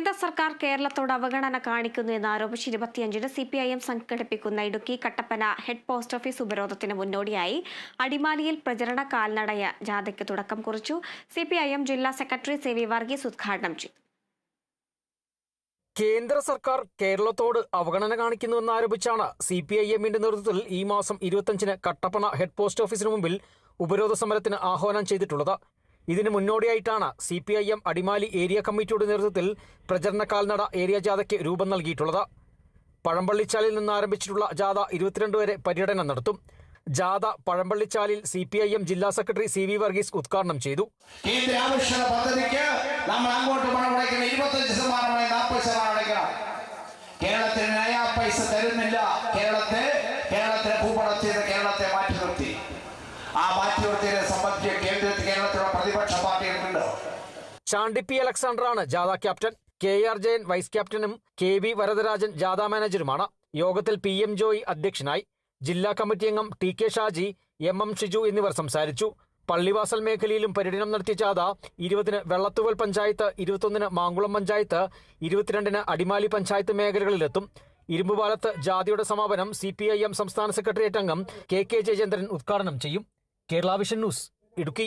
കേന്ദ്ര സർക്കാർ കേരളത്തോട് അവഗണന കാണിക്കുന്നു എന്ന് ആരോപിച്ച് 25-ന് CPIM സംഘടിപ്പിക്കുന്ന Idukki Kattappana head post office ഉപരോധത്തിന് മുന്നോടിയായി അടിമാലിയിൽ പ്രചരണ കാൽനട ജാഥയ്ക്ക് തുടക്കം കുറിച്ചു. CPIM ജില്ലാ സെക്രട്ടറി CV വർഗീസ് ഉദ്ഘാടനം ചെയ്തു. കേന്ദ്ര സർക്കാർ കേരളത്തോട് അവഗണന കാണിക്കുന്നുവെന്നാരോപിച്ചാണ് CPIMന്റെ നേതൃത്വത്തിൽ ഈ മാസം 25-ന് കട്ടപ്പന ഹെഡ് പോസ്റ്റ് ഓഫീസിന് മുമ്പിൽ ഉപരോധ സമരത്തിന് ആഹ്വാനം ചെയ്തിട്ടുള്ളത്. ഇതിന് മുന്നോടിയായിട്ടാണ് CPIM അടിമാലി ഏരിയ കമ്മിറ്റിയുടെ നേതൃത്വത്തിൽ പ്രചരണ കാൽനട ഏരിയ ജാഥയ്ക്ക് രൂപം നൽകിയിട്ടുള്ളത്. പഴമ്പള്ളിച്ചാലിൽ നിന്ന് ആരംഭിച്ചിട്ടുള്ള ജാഥ 22 വരെ പര്യടനം നടത്തും. ജാഥ പഴമ്പള്ളിച്ചാലിൽ CPIM ജില്ലാ സെക്രട്ടറി CV വർഗീസ് ഉദ്ഘാടനം ചെയ്തു. കേന്ദ്ര ആവിഷ്കരണ പദ്ധതിക്ക് നമ്മൾ അങ്ങോട്ട് പണം അടയ്ക്കണം, 25% 40% അടയ്ക്കണം. കേരളത്തിന് നയാ പൈസ തരുന്നില്ല. കേരളത്തെ ഭൂപടത്തിൽ കേരളത്തെ മാറ്റി നിർത്തി. ആ മാറ്റി നിർത്തിയതിനെ സംബന്ധിച്ച് കേരളത്തിലുള്ള പ്രതിപക്ഷ പാർട്ടികളുണ്ട്. ചാണ്ടി P. അലക്സാണ്ടറാണ് ജാഥ ക്യാപ്റ്റൻ. KR ജയൻ വൈസ് ക്യാപ്റ്റനും KB വരദരാജൻ ജാഥ മാനേജറുമാണ്. യോഗത്തിൽ PM ജോയി അധ്യക്ഷനായി. ജില്ലാ കമ്മിറ്റി അംഗം TK ഷാജി, MM ഷിജു എന്നിവർ സംസാരിച്ചു. പള്ളിവാസൽ മേഖലയിലും പര്യടനം നടത്തിയ ജാഥ 20-ന് വെള്ളത്തുവൽ പഞ്ചായത്ത്, 21-ന് മാങ്കുളം പഞ്ചായത്ത്, 22-ന് അടിമാലി പഞ്ചായത്ത് മേഖലകളിലെത്തും. ഇരുമ്പുപാലത്ത് ജാഥയുടെ സമാപനം CPIM സംസ്ഥാന സെക്രട്ടേറിയറ്റ് അംഗം KK ജയചന്ദ്രൻ ഉദ്ഘാടനം ചെയ്യും. Kerala vision news, Idukki.